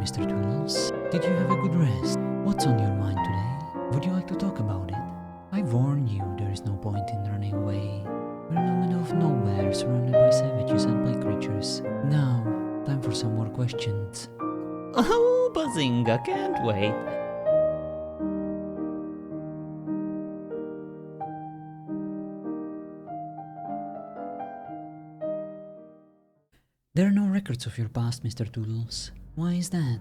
Mr. Toodles. Did you have a good rest? What's on your mind today? Would you like to talk about it? I warn you, there is no point in running away. We're in the middle of nowhere, surrounded by savages and play creatures. Now, time for some more questions. Oh, Bazinga, can't wait. There are no records of your past, Mr. Toodles. Why is that?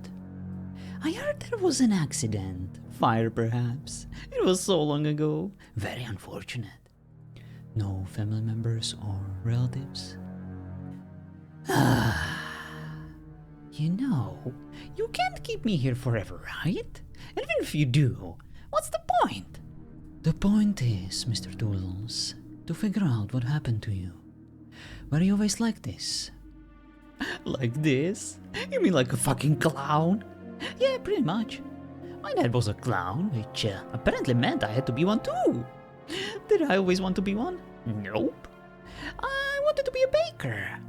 I heard there was an accident. Fire, perhaps. It was so long ago. Very unfortunate. No family members or relatives? You know, you can't keep me here forever, right? And even if you do, what's the point? The point is, Mr. Toodles, to figure out what happened to you. Were you always like this? Like this? You mean like a fucking clown? Yeah, pretty much. My dad was a clown, which apparently meant I had to be one too. Did I always want to be one? Nope. I wanted to be a baker.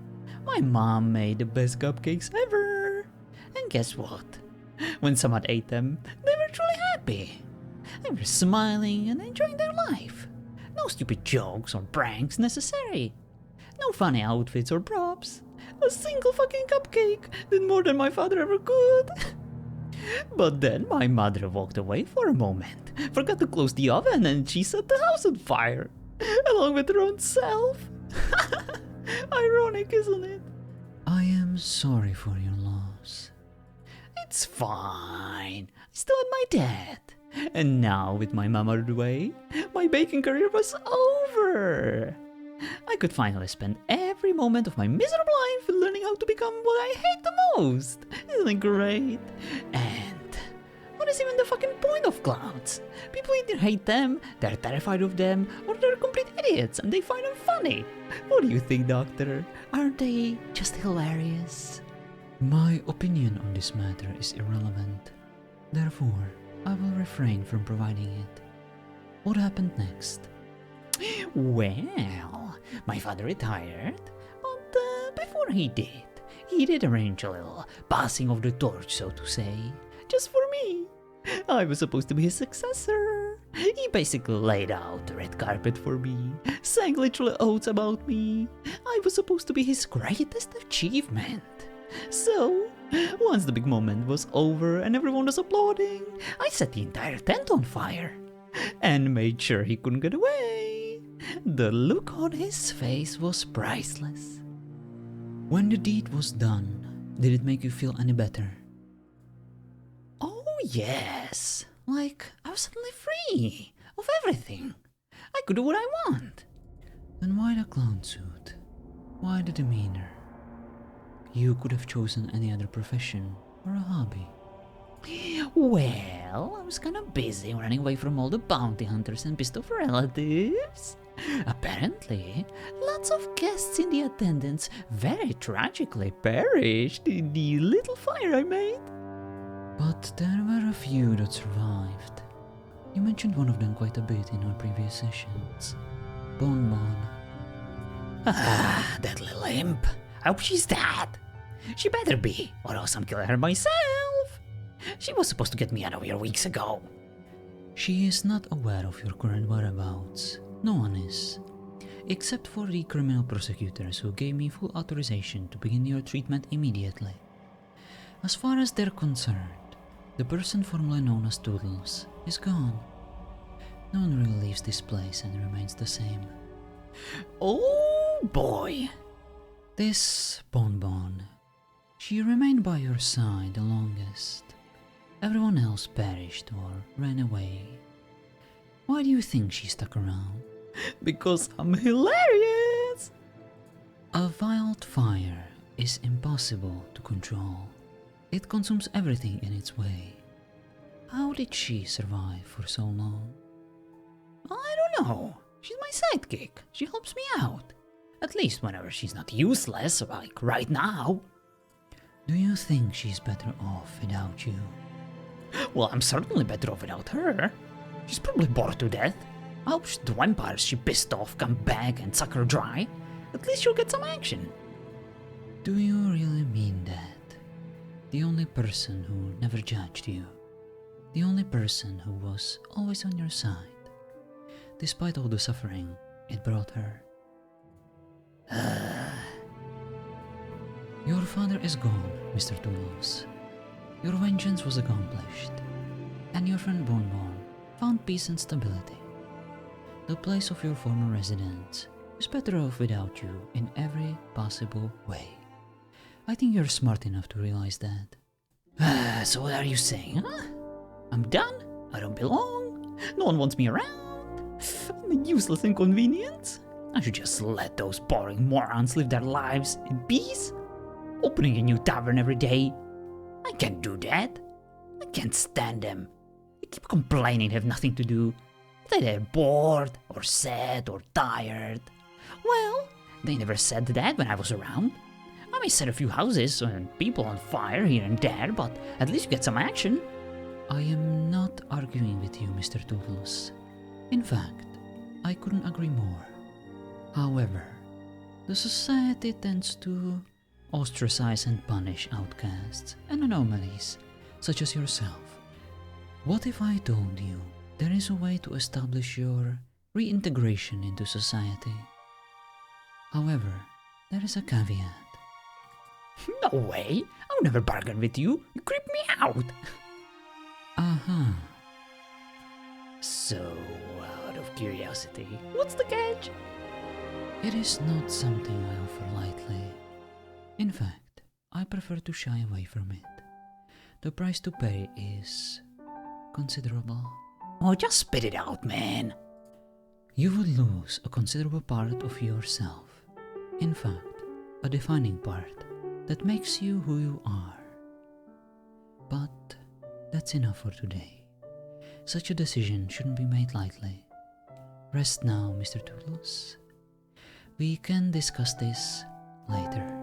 My mom made the best cupcakes ever. And guess what? When someone ate them, they were truly happy. They were smiling and enjoying their life. No stupid jokes or pranks necessary. No funny outfits or props. A single fucking cupcake did more than my father ever could. But then my mother walked away for a moment, forgot to close the oven, and she set the house on fire, along with her own self. Ironic, isn't it? I am sorry for your loss. It's fine. I still had my dad. And now, with my mom out of the way, my baking career was over. I could finally spend every moment of my miserable life learning how to become what I hate the most. Isn't it great? And what is even the fucking point of clowns? People either hate them, they're terrified of them, or they're complete idiots and they find them funny. What do you think, Doctor? Aren't they just hilarious? My opinion on this matter is irrelevant. Therefore, I will refrain from providing it. What happened next? Well, my father retired, but before he did arrange a little passing of the torch, so to say, just for me. I was supposed to be his successor. He basically laid out the red carpet for me, sang literal odes about me. I was supposed to be his greatest achievement. So, once the big moment was over and everyone was applauding, I set the entire tent on fire and made sure he couldn't get away. The look on his face was priceless. When the deed was done, did it make you feel any better? Oh yes, like I was suddenly free of everything. I could do what I want. Then why the clown suit? Why the demeanor? You could have chosen any other profession or a hobby. Well, I was kinda busy running away from all the bounty hunters and pissed off relatives. Apparently, lots of guests in the attendance very tragically perished in the little fire I made. But there were a few that survived. You mentioned one of them quite a bit in our previous sessions. Bonbon. Ah, that little imp. I hope she's dead. She better be, or else I'm killing her myself. She was supposed to get me out of here weeks ago. She is not aware of your current whereabouts. No one is. Except for the criminal prosecutors who gave me full authorization to begin your treatment immediately. As far as they're concerned, the person formerly known as Toodles is gone. No one really leaves this place and remains the same. Oh boy. This Bonbon. She remained by your side the longest. Everyone else perished or ran away. Why do you think she stuck around? Because I'm hilarious. A wildfire is impossible to control. It consumes everything in its way. How did she survive for so long? I don't know. She's my sidekick. She helps me out. At least whenever she's not useless, like right now. Do you think she's better off without you? Well, I'm certainly better off without her. She's probably bored to death. I hope the vampires she pissed off come back and suck her dry. At least she'll get some action. Do you really mean that? The only person who never judged you. The only person who was always on your side, despite all the suffering it brought her. Your father is gone, Mr. Toulouse. Your vengeance was accomplished, and your friend Bonbon found peace and stability. The place of your former residence is better off without you in every possible way. I think you're smart enough to realize that. So what are you saying, huh? I'm done? I don't belong? No one wants me around? I'm a useless inconvenience? I should just let those boring morons live their lives in peace? Opening a new tavern every day? I can't do that. I can't stand them. They keep complaining they have nothing to do. That they're bored, or sad, or tired. Well, they never said that when I was around. I may set a few houses and people on fire here and there, but at least you get some action. I am not arguing with you, Mr. Toodles. In fact, I couldn't agree more. However, the society tends to ostracize and punish outcasts and anomalies, such as yourself. What if I told you there is a way to establish your reintegration into society? However, there is a caveat. No way! I would never bargain with you. You creep me out. Aha. So, out of curiosity, what's the catch? It is not something I offer lightly. In fact, I prefer to shy away from it. The price to pay is considerable. Oh, just spit it out, man. You will lose a considerable part of yourself. In fact, a defining part that makes you who you are. But that's enough for today. Such a decision shouldn't be made lightly. Rest now, Mr. Toodles. We can discuss this later.